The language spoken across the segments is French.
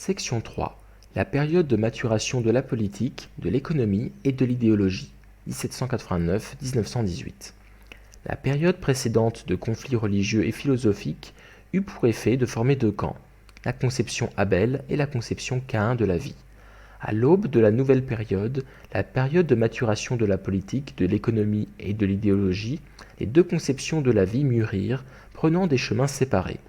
Section 3. La période de maturation de la politique, de l'économie et de l'idéologie, 1789-1918. La période précédente de conflits religieux et philosophiques eut pour effet de former deux camps, la conception Abel et la conception Caïn de la vie. À l'aube de la nouvelle période, la période de maturation de la politique, de l'économie et de l'idéologie, les deux conceptions de la vie mûrirent, prenant des chemins séparés.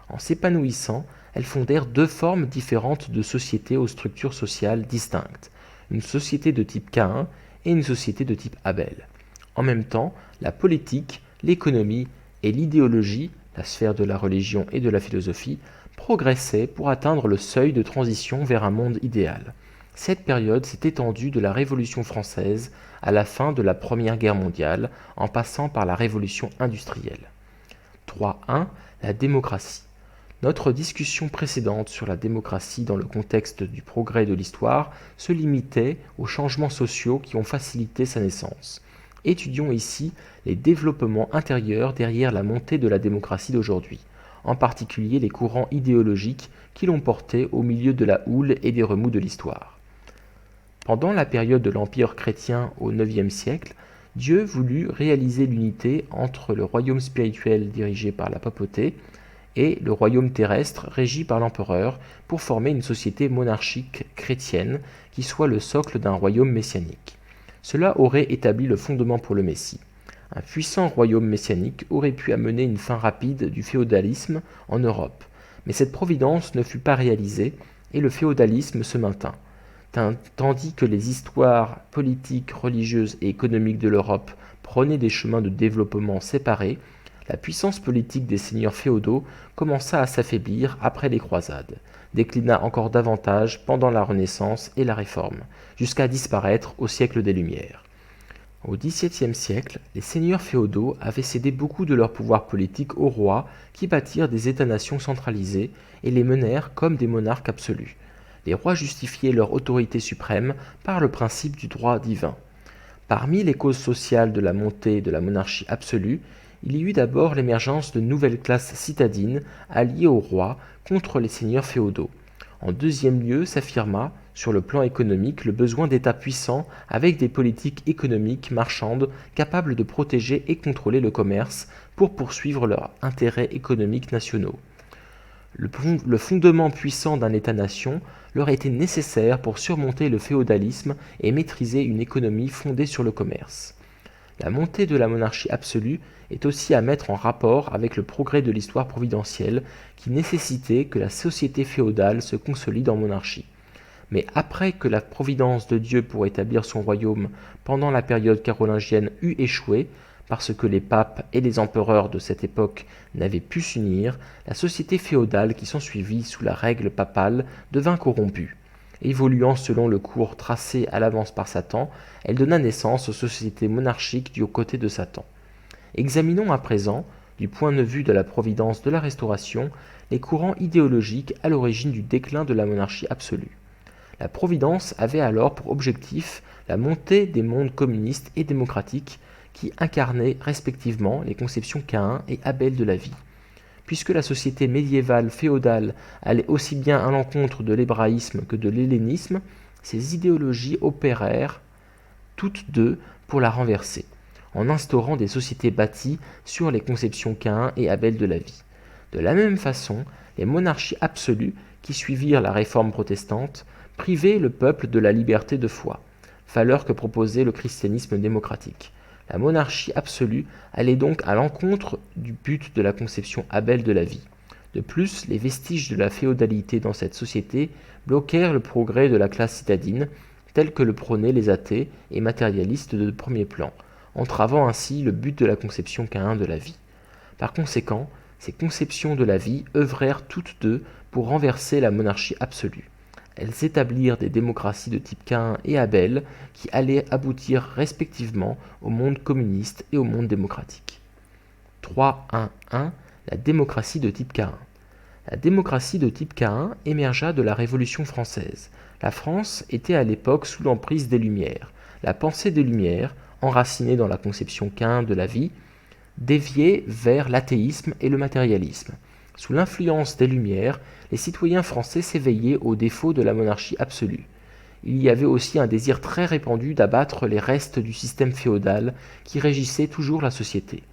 En s'épanouissant, elles fondèrent deux formes différentes de sociétés aux structures sociales distinctes, une société de type Caïn et une société de type Abel. En même temps, la politique, l'économie et l'idéologie, la sphère de la religion et de la philosophie, progressaient pour atteindre le seuil de transition vers un monde idéal. Cette période s'est étendue de la Révolution française à la fin de la Première Guerre mondiale, en passant par la Révolution industrielle. 3.1. La démocratie. Notre discussion précédente sur la démocratie dans le contexte du progrès de l'histoire se limitait aux changements sociaux qui ont facilité sa naissance. Étudions ici les développements intérieurs derrière la montée de la démocratie d'aujourd'hui, en particulier les courants idéologiques qui l'ont portée au milieu de la houle et des remous de l'histoire. Pendant la période de l'Empire chrétien au IXe siècle, Dieu voulut réaliser l'unité entre le royaume spirituel dirigé par la papauté et le royaume terrestre régi par l'empereur pour former une société monarchique chrétienne qui soit le socle d'un royaume messianique. Cela aurait établi le fondement pour le Messie. Un puissant royaume messianique aurait pu amener une fin rapide du féodalisme en Europe, mais cette providence ne fut pas réalisée et le féodalisme se maintint. Tandis que les histoires politiques, religieuses et économiques de l'Europe prenaient des chemins de développement séparés, la puissance politique des seigneurs féodaux commença à s'affaiblir après les croisades, déclina encore davantage pendant la Renaissance et la Réforme, jusqu'à disparaître au siècle des Lumières. Au XVIIe siècle, les seigneurs féodaux avaient cédé beaucoup de leur pouvoir politique aux rois qui bâtirent des États-nations centralisés et les menèrent comme des monarques absolus. Les rois justifiaient leur autorité suprême par le principe du droit divin. Parmi les causes sociales de la montée de la monarchie absolue, il y eut d'abord l'émergence de nouvelles classes citadines alliées aux rois contre les seigneurs féodaux. En deuxième lieu s'affirma, sur le plan économique, le besoin d'États puissants avec des politiques économiques marchandes capables de protéger et contrôler le commerce pour poursuivre leurs intérêts économiques nationaux. Le fondement puissant d'un État-nation leur était nécessaire pour surmonter le féodalisme et maîtriser une économie fondée sur le commerce. La montée de la monarchie absolue est aussi à mettre en rapport avec le progrès de l'histoire providentielle qui nécessitait que la société féodale se consolide en monarchie. Mais après que la providence de Dieu pour établir son royaume pendant la période carolingienne eut échoué, parce que les papes et les empereurs de cette époque n'avaient pu s'unir, la société féodale qui s'ensuivit sous la règle papale devint corrompue. Évoluant selon le cours tracé à l'avance par Satan, elle donna naissance aux sociétés monarchiques du côté de Satan. Examinons à présent, du point de vue de la providence de la Restauration, les courants idéologiques à l'origine du déclin de la monarchie absolue. La providence avait alors pour objectif la montée des mondes communistes et démocratiques qui incarnaient respectivement les conceptions Caïn et Abel de la vie. Puisque la société médiévale féodale allait aussi bien à l'encontre de l'hébraïsme que de l'hellénisme, ces idéologies opérèrent toutes deux pour la renverser, en instaurant des sociétés bâties sur les conceptions Caïn et Abel de la vie. De la même façon, les monarchies absolues qui suivirent la réforme protestante privaient le peuple de la liberté de foi, valeur que proposait le christianisme démocratique. La monarchie absolue allait donc à l'encontre du but de la conception Abel de la vie. De plus, les vestiges de la féodalité dans cette société bloquèrent le progrès de la classe citadine, tel que le prônaient les athées et matérialistes de premier plan, entravant ainsi le but de la conception Caïn de la vie. Par conséquent, ces conceptions de la vie œuvrèrent toutes deux pour renverser la monarchie absolue. Elles établirent des démocraties de type Caïn et Abel qui allaient aboutir respectivement au monde communiste et au monde démocratique. 3.1.1 La démocratie de type Caïn. La démocratie de type Caïn émergea de la Révolution française. La France était à l'époque sous l'emprise des Lumières. La pensée des Lumières, enracinée dans la conception Caïn de la vie, déviait vers l'athéisme et le matérialisme. Sous l'influence des Lumières, les citoyens français s'éveillaient aux défauts de la monarchie absolue. Il y avait aussi un désir très répandu d'abattre les restes du système féodal qui régissait toujours la société.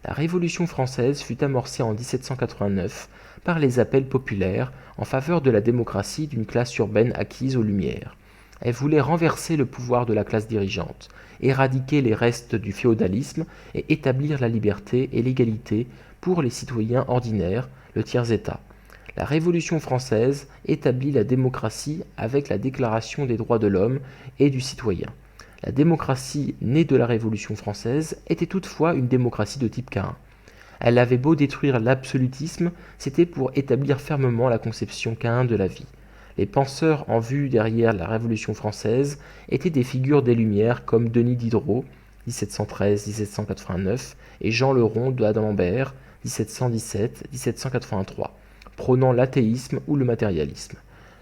La Révolution française fut amorcée en 1789 par les appels populaires en faveur de la démocratie d'une classe urbaine acquise aux Lumières. Elle voulait renverser le pouvoir de la classe dirigeante, éradiquer les restes du féodalisme et établir la liberté et l'égalité pour les citoyens ordinaires, le tiers-État. La Révolution française établit la démocratie avec la Déclaration des droits de l'homme et du citoyen. La démocratie née de la Révolution française était toutefois une démocratie de type Caïn. Elle avait beau détruire l'absolutisme, c'était pour établir fermement la conception Caïn de la vie. Les penseurs en vue derrière la Révolution française étaient des figures des Lumières comme Denis Diderot, 1713-1789, et Jean Le Rond d'Alembert, 1717-1783, prônant l'athéisme ou le matérialisme.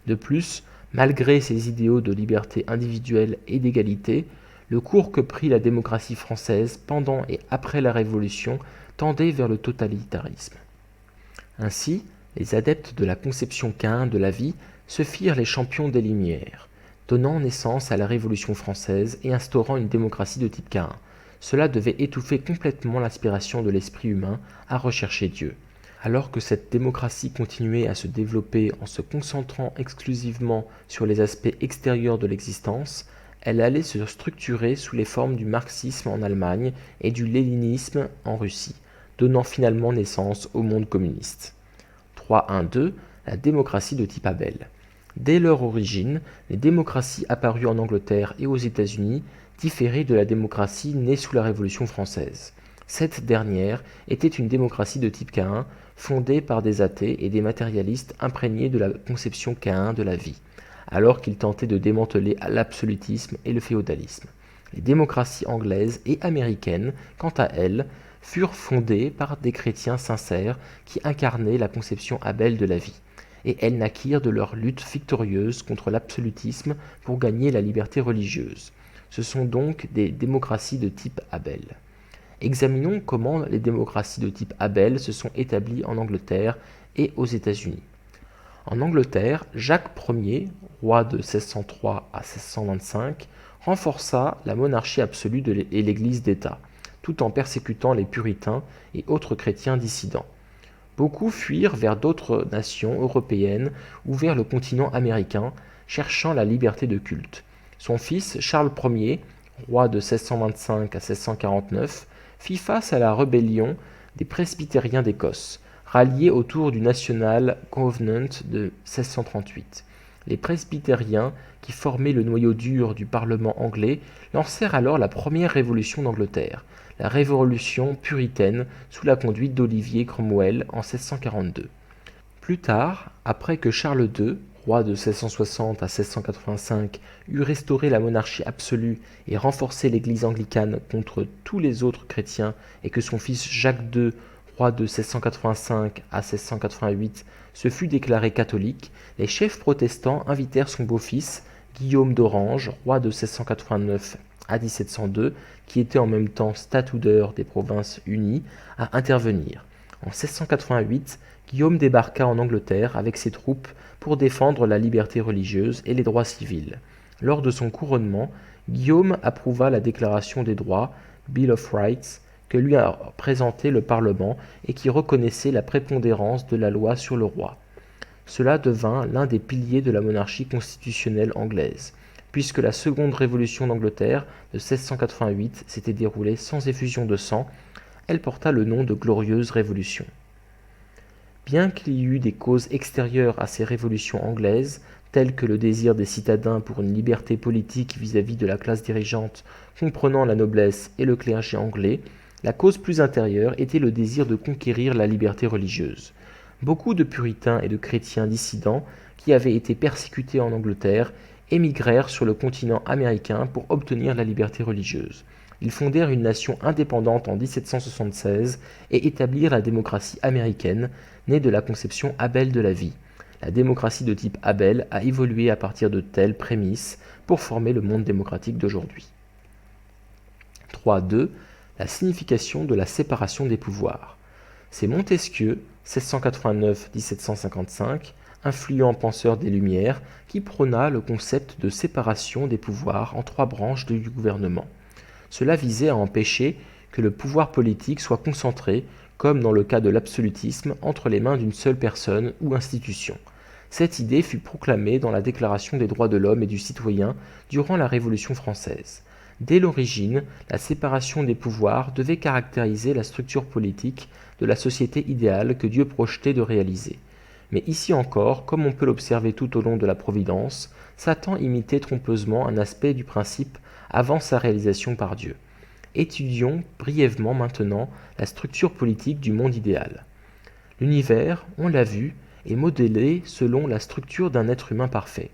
De plus, malgré ses idéaux de liberté individuelle et d'égalité, le cours que prit la démocratie française pendant et après la Révolution tendait vers le totalitarisme. Ainsi, les adeptes de la conception Caïn de la vie se firent les champions des Lumières, donnant naissance à la Révolution française et instaurant une démocratie de type Caïn. Cela devait étouffer complètement l'aspiration de l'esprit humain à rechercher Dieu. Alors que cette démocratie continuait à se développer en se concentrant exclusivement sur les aspects extérieurs de l'existence, elle allait se structurer sous les formes du marxisme en Allemagne et du léninisme en Russie, donnant finalement naissance au monde communiste. 3.1.2 La démocratie de type Abel. Dès leur origine, les démocraties apparues en Angleterre et aux États-Unis différaient de la démocratie née sous la Révolution française. Cette dernière était une démocratie de type Caïn, fondée par des athées et des matérialistes imprégnés de la conception Caïn de la vie, alors qu'ils tentaient de démanteler l'absolutisme et le féodalisme. Les démocraties anglaises et américaines, quant à elles, furent fondées par des chrétiens sincères qui incarnaient la conception Abel de la vie, et elles naquirent de leur lutte victorieuse contre l'absolutisme pour gagner la liberté religieuse. Ce sont donc des démocraties de type Abel. Examinons comment les démocraties de type Abel se sont établies en Angleterre et aux États-Unis. En Angleterre, Jacques Ier, roi de 1603 à 1625, renforça la monarchie absolue et l'Église d'État, tout en persécutant les puritains et autres chrétiens dissidents. Beaucoup fuirent vers d'autres nations européennes ou vers le continent américain, cherchant la liberté de culte. Son fils, Charles Ier, roi de 1625 à 1649, fit face à la rébellion des presbytériens d'Écosse, ralliés autour du National Covenant de 1638. Les presbytériens, qui formaient le noyau dur du Parlement anglais, lancèrent alors la première révolution d'Angleterre, la Révolution puritaine sous la conduite d'Olivier Cromwell en 1642. Plus tard, après que Charles II, roi de 1660 à 1685, eut restauré la monarchie absolue et renforcé l'Église anglicane contre tous les autres chrétiens, et que son fils Jacques II, roi de 1685 à 1688, se fut déclaré catholique, les chefs protestants invitèrent son beau-fils, Guillaume d'Orange, roi de 1689 à 1702, qui était en même temps statutaire des Provinces-Unies, à intervenir. En 1688, Guillaume débarqua en Angleterre avec ses troupes pour défendre la liberté religieuse et les droits civils. Lors de son couronnement, Guillaume approuva la Déclaration des droits, Bill of Rights, que lui a présenté le Parlement et qui reconnaissait la prépondérance de la loi sur le roi. Cela devint l'un des piliers de la monarchie constitutionnelle anglaise, puisque la seconde révolution d'Angleterre de 1688 s'était déroulée sans effusion de sang. Elle porta le nom de Glorieuse Révolution. Bien qu'il y eût des causes extérieures à ces révolutions anglaises, telles que le désir des citadins pour une liberté politique vis-à-vis de la classe dirigeante comprenant la noblesse et le clergé anglais, la cause plus intérieure était le désir de conquérir la liberté religieuse. Beaucoup de puritains et de chrétiens dissidents qui avaient été persécutés en Angleterre émigrèrent sur le continent américain pour obtenir la liberté religieuse. Ils fondèrent une nation indépendante en 1776 et établirent la démocratie américaine, née de la conception Abel de la vie. La démocratie de type Abel a évolué à partir de telles prémices pour former le monde démocratique d'aujourd'hui. 3.2 La signification de la séparation des pouvoirs. C'est Montesquieu, 1689-1755, influent penseur des Lumières, qui prôna le concept de séparation des pouvoirs en trois branches du gouvernement. Cela visait à empêcher que le pouvoir politique soit concentré, comme dans le cas de l'absolutisme, entre les mains d'une seule personne ou institution. Cette idée fut proclamée dans la Déclaration des droits de l'homme et du citoyen durant la Révolution française. Dès l'origine, la séparation des pouvoirs devait caractériser la structure politique de la société idéale que Dieu projetait de réaliser. Mais ici encore, comme on peut l'observer tout au long de la Providence, Satan imitait trompeusement un aspect du principe avant sa réalisation par Dieu. Étudions brièvement maintenant la structure politique du monde idéal. L'univers, on l'a vu, est modélé selon la structure d'un être humain parfait.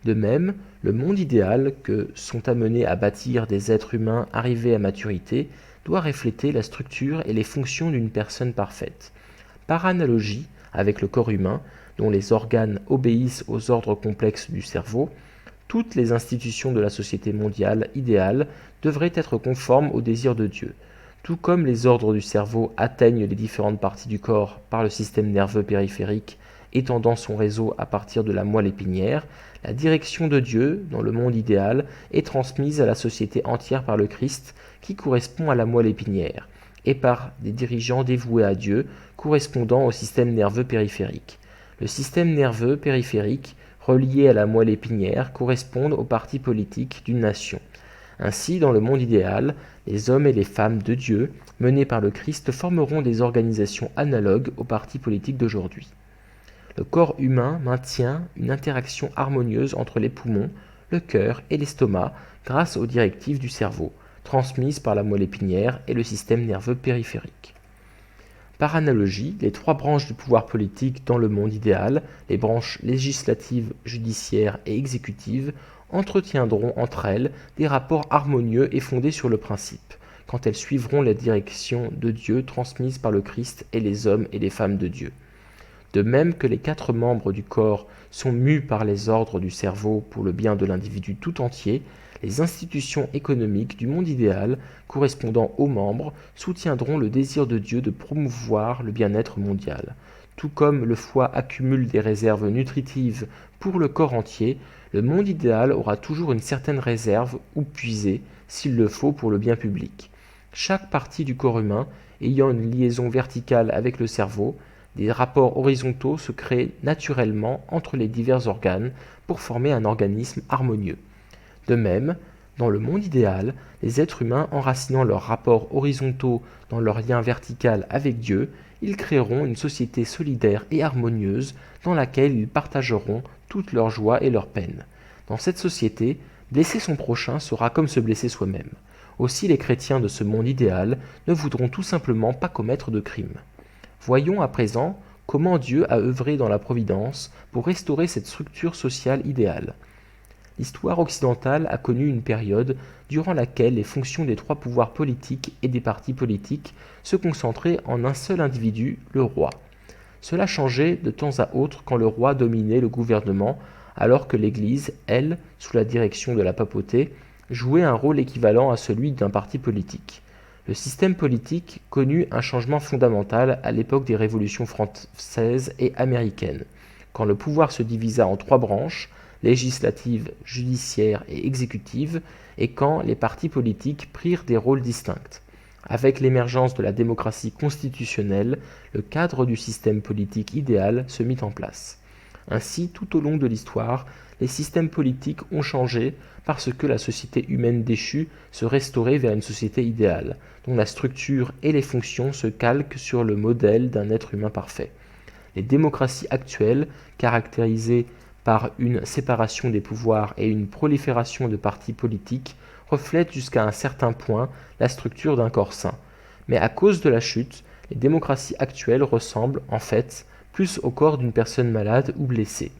De même, le monde idéal que sont amenés à bâtir des êtres humains arrivés à maturité doit refléter la structure et les fonctions d'une personne parfaite. Par analogie avec le corps humain, dont les organes obéissent aux ordres complexes du cerveau, toutes les institutions de la société mondiale idéale devraient être conformes aux désirs de Dieu. Tout comme les ordres du cerveau atteignent les différentes parties du corps par le système nerveux périphérique étendant son réseau à partir de la moelle épinière, la direction de Dieu, dans le monde idéal, est transmise à la société entière par le Christ, qui correspond à la moelle épinière, et par des dirigeants dévoués à Dieu, correspondant au système nerveux périphérique. Le système nerveux périphérique, relié à la moelle épinière, correspond aux partis politiques d'une nation. Ainsi, dans le monde idéal, les hommes et les femmes de Dieu, menés par le Christ, formeront des organisations analogues aux partis politiques d'aujourd'hui. Le corps humain maintient une interaction harmonieuse entre les poumons, le cœur et l'estomac grâce aux directives du cerveau, transmises par la moelle épinière et le système nerveux périphérique. Par analogie, les trois branches du pouvoir politique dans le monde idéal, les branches législative, judiciaire et exécutive, entretiendront entre elles des rapports harmonieux et fondés sur le principe, quand elles suivront la direction de Dieu transmise par le Christ et les hommes et les femmes de Dieu. De même que les quatre membres du corps sont mus par les ordres du cerveau pour le bien de l'individu tout entier, les institutions économiques du monde idéal, correspondant aux membres, soutiendront le désir de Dieu de promouvoir le bien-être mondial. Tout comme le foie accumule des réserves nutritives pour le corps entier, le monde idéal aura toujours une certaine réserve ou puiser, s'il le faut, pour le bien public. Chaque partie du corps humain ayant une liaison verticale avec le cerveau, des rapports horizontaux se créent naturellement entre les divers organes pour former un organisme harmonieux. De même, dans le monde idéal, les êtres humains enracinant leurs rapports horizontaux dans leur lien vertical avec Dieu, ils créeront une société solidaire et harmonieuse dans laquelle ils partageront toutes leurs joies et leurs peines. Dans cette société, blesser son prochain sera comme se blesser soi-même. Aussi les chrétiens de ce monde idéal ne voudront tout simplement pas commettre de crimes. Voyons à présent comment Dieu a œuvré dans la Providence pour restaurer cette structure sociale idéale. L'histoire occidentale a connu une période durant laquelle les fonctions des trois pouvoirs politiques et des partis politiques se concentraient en un seul individu, le roi. Cela changeait de temps à autre quand le roi dominait le gouvernement, alors que l'Église, elle, sous la direction de la papauté, jouait un rôle équivalent à celui d'un parti politique. Le système politique connut un changement fondamental à l'époque des révolutions françaises et américaines, quand le pouvoir se divisa en trois branches, législative, judiciaire et exécutive, et quand les partis politiques prirent des rôles distincts. Avec l'émergence de la démocratie constitutionnelle, le cadre du système politique idéal se mit en place. Ainsi, tout au long de l'histoire, les systèmes politiques ont changé parce que la société humaine déchue se restaurait vers une société idéale, dont la structure et les fonctions se calquent sur le modèle d'un être humain parfait. Les démocraties actuelles, caractérisées par une séparation des pouvoirs et une prolifération de partis politiques, reflètent jusqu'à un certain point la structure d'un corps sain. Mais à cause de la chute, les démocraties actuelles ressemblent, en fait, plus au corps d'une personne malade ou blessée.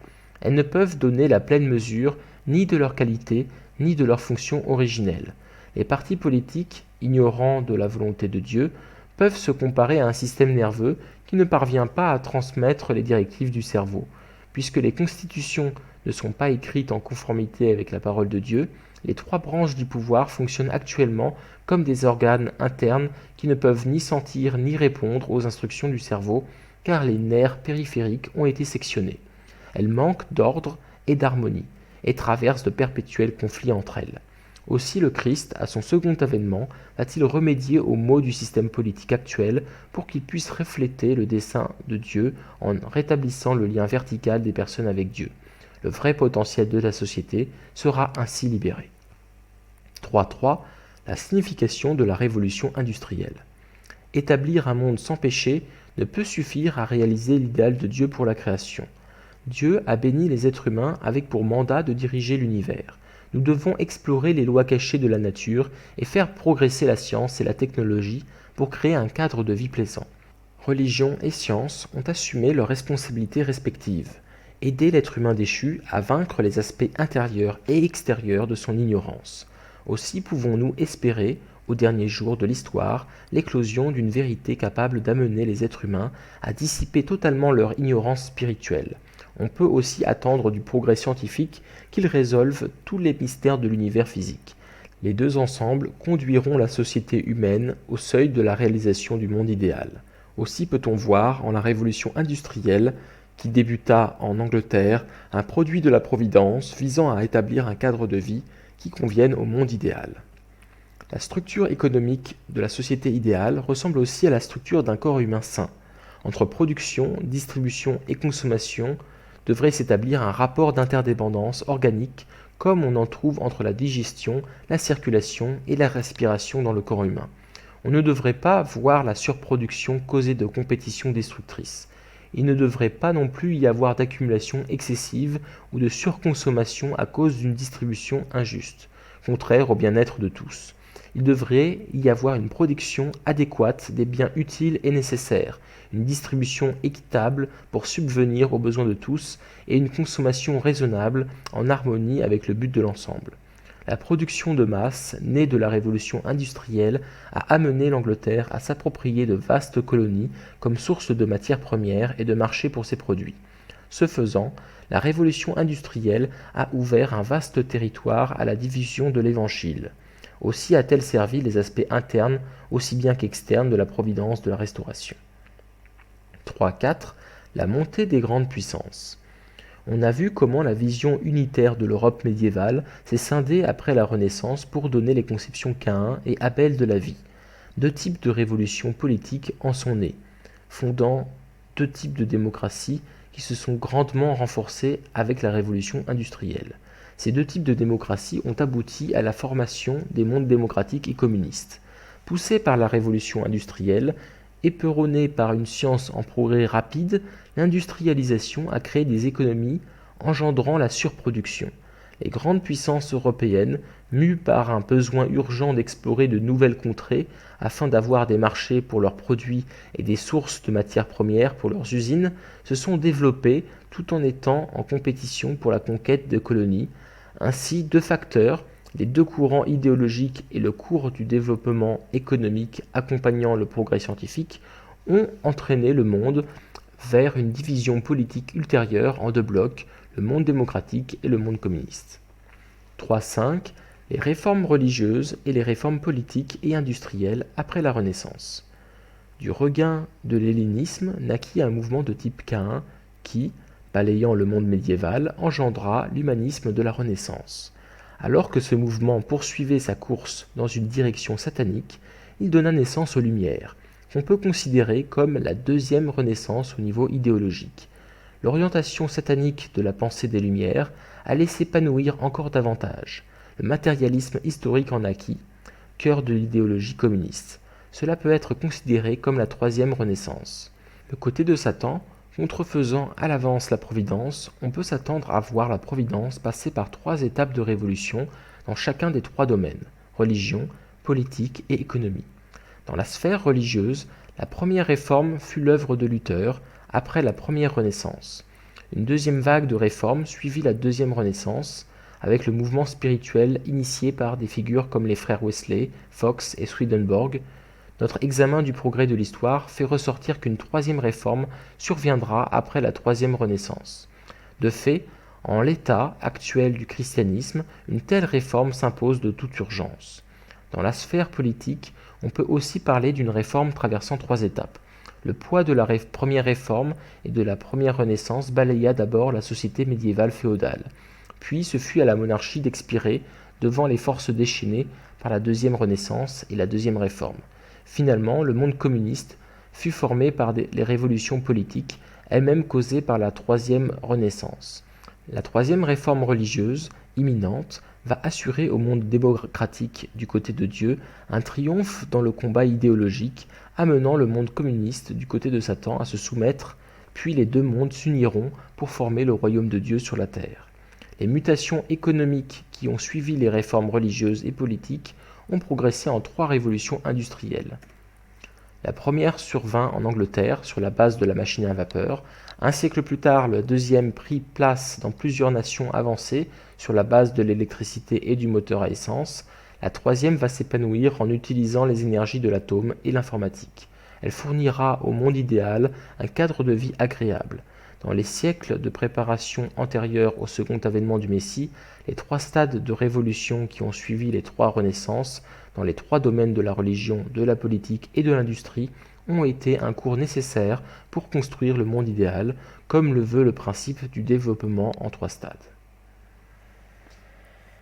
Elles ne peuvent donner la pleine mesure ni de leur qualité, ni de leur fonction originelle. Les partis politiques, ignorants de la volonté de Dieu, peuvent se comparer à un système nerveux qui ne parvient pas à transmettre les directives du cerveau. Puisque les constitutions ne sont pas écrites en conformité avec la parole de Dieu, Les trois branches du pouvoir fonctionnent actuellement comme des organes internes qui ne peuvent ni sentir ni répondre aux instructions du cerveau car les nerfs périphériques ont été sectionnés. Elles manquent d'ordre et d'harmonie et traversent de perpétuels conflits entre elles. Aussi le Christ, à son second avènement, va-t-il remédier aux maux du système politique actuel pour qu'il puisse refléter le dessein de Dieu en rétablissant le lien vertical des personnes avec Dieu. Le vrai potentiel de la société sera ainsi libéré. 3.3. La signification de la révolution industrielle. Établir un monde sans péché ne peut suffire à réaliser l'idéal de Dieu pour la création. Dieu a béni les êtres humains avec pour mandat de diriger l'univers. Nous devons explorer les lois cachées de la nature et faire progresser la science et la technologie pour créer un cadre de vie plaisant. Religion et science ont assumé leurs responsabilités respectives, aider l'être humain déchu à vaincre les aspects intérieurs et extérieurs de son ignorance. Aussi pouvons-nous espérer, au dernier jour de l'histoire, l'éclosion d'une vérité capable d'amener les êtres humains à dissiper totalement leur ignorance spirituelle. On peut aussi attendre du progrès scientifique qu'il résolve tous les mystères de l'univers physique. Les deux ensemble conduiront la société humaine au seuil de la réalisation du monde idéal. Aussi peut-on voir en la révolution industrielle, qui débuta en Angleterre, un produit de la Providence visant à établir un cadre de vie qui convienne au monde idéal. La structure économique de la société idéale ressemble aussi à la structure d'un corps humain sain. Entre production, distribution et consommation devrait s'établir un rapport d'interdépendance organique comme on en trouve entre la digestion, la circulation et la respiration dans le corps humain. On ne devrait pas voir la surproduction causer de compétitions destructrices. Il ne devrait pas non plus y avoir d'accumulation excessive ou de surconsommation à cause d'une distribution injuste, contraire au bien-être de tous. Il devrait y avoir une production adéquate des biens utiles et nécessaires, une distribution équitable pour subvenir aux besoins de tous et une consommation raisonnable en harmonie avec le but de l'ensemble. La production de masse, née de la révolution industrielle, a amené l'Angleterre à s'approprier de vastes colonies comme source de matières premières et de marché pour ses produits. Ce faisant, la révolution industrielle a ouvert un vaste territoire à la diffusion de l'Évangile. Aussi a-t-elle servi les aspects internes aussi bien qu'externes de la providence de la Restauration. 3.4. La montée des grandes puissances. On a vu comment la vision unitaire de l'Europe médiévale s'est scindée après la Renaissance pour donner les conceptions Caïn et Abel de la vie. Deux types de révolutions politiques en sont nés, fondant deux types de démocratie qui se sont grandement renforcés avec la révolution industrielle. Ces deux types de démocratie ont abouti à la formation des mondes démocratiques et communistes. Poussés par la révolution industrielle, éperonnée par une science en progrès rapide, l'industrialisation a créé des économies engendrant la surproduction. Les grandes puissances européennes, mues par un besoin urgent d'explorer de nouvelles contrées afin d'avoir des marchés pour leurs produits et des sources de matières premières pour leurs usines, se sont développées tout en étant en compétition pour la conquête de colonies. Ainsi, deux facteurs, les deux courants idéologiques et le cours du développement économique accompagnant le progrès scientifique, ont entraîné le monde vers une division politique ultérieure en deux blocs, le monde démocratique et le monde communiste. 3.5. Les réformes religieuses et les réformes politiques et industrielles après la Renaissance. Du regain de l'hellénisme naquit un mouvement de type Caïn qui, balayant le monde médiéval, engendra l'humanisme de la Renaissance. Alors que ce mouvement poursuivait sa course dans une direction satanique, il donna naissance aux Lumières, qu'on peut considérer comme la deuxième Renaissance au niveau idéologique. L'orientation satanique de la pensée des Lumières allait s'épanouir encore davantage. Le matérialisme historique en naquit, cœur de l'idéologie communiste. Cela peut être considéré comme la troisième Renaissance. Le côté de Satan, contrefaisant à l'avance la Providence, on peut s'attendre à voir la Providence passer par trois étapes de révolution dans chacun des trois domaines, religion, politique et économie. Dans la sphère religieuse, la première réforme fut l'œuvre de Luther après la première Renaissance. Une deuxième vague de réformes suivit la deuxième Renaissance, avec le mouvement spirituel initié par des figures comme les frères Wesley, Fox et Swedenborg. Notre examen du progrès de l'histoire fait ressortir qu'une troisième réforme surviendra après la troisième Renaissance. De fait, En l'état actuel du christianisme, une telle réforme s'impose de toute urgence. Dans la sphère politique, on peut aussi parler d'une réforme traversant 3 étapes. Le poids de la première réforme et de la première Renaissance balaya d'abord la société médiévale féodale. Puis ce fut à la monarchie d'expirer devant les forces déchaînées par la deuxième Renaissance et la deuxième réforme. Finalement, le monde communiste fut formé par les révolutions politiques, elles-mêmes causées par la troisième Renaissance. La troisième réforme religieuse, imminente, va assurer au monde démocratique du côté de Dieu un triomphe dans le combat idéologique, amenant le monde communiste du côté de Satan à se soumettre, puis les deux mondes s'uniront pour former le royaume de Dieu sur la terre. Les mutations économiques qui ont suivi les réformes religieuses et politiques ont progressé en 3 révolutions industrielles. La première survint en Angleterre sur la base de la machine à vapeur. Un siècle plus tard, la deuxième prit place dans plusieurs nations avancées sur la base de l'électricité et du moteur à essence. La troisième va s'épanouir en utilisant les énergies de l'atome et l'informatique. Elle fournira au monde idéal un cadre de vie agréable. Dans les siècles de préparation antérieurs au second avènement du Messie, les 3 stades de révolution qui ont suivi les 3 renaissances, dans les 3 domaines de la religion, de la politique et de l'industrie, ont été un cours nécessaire pour construire le monde idéal, comme le veut le principe du développement en 3 stades.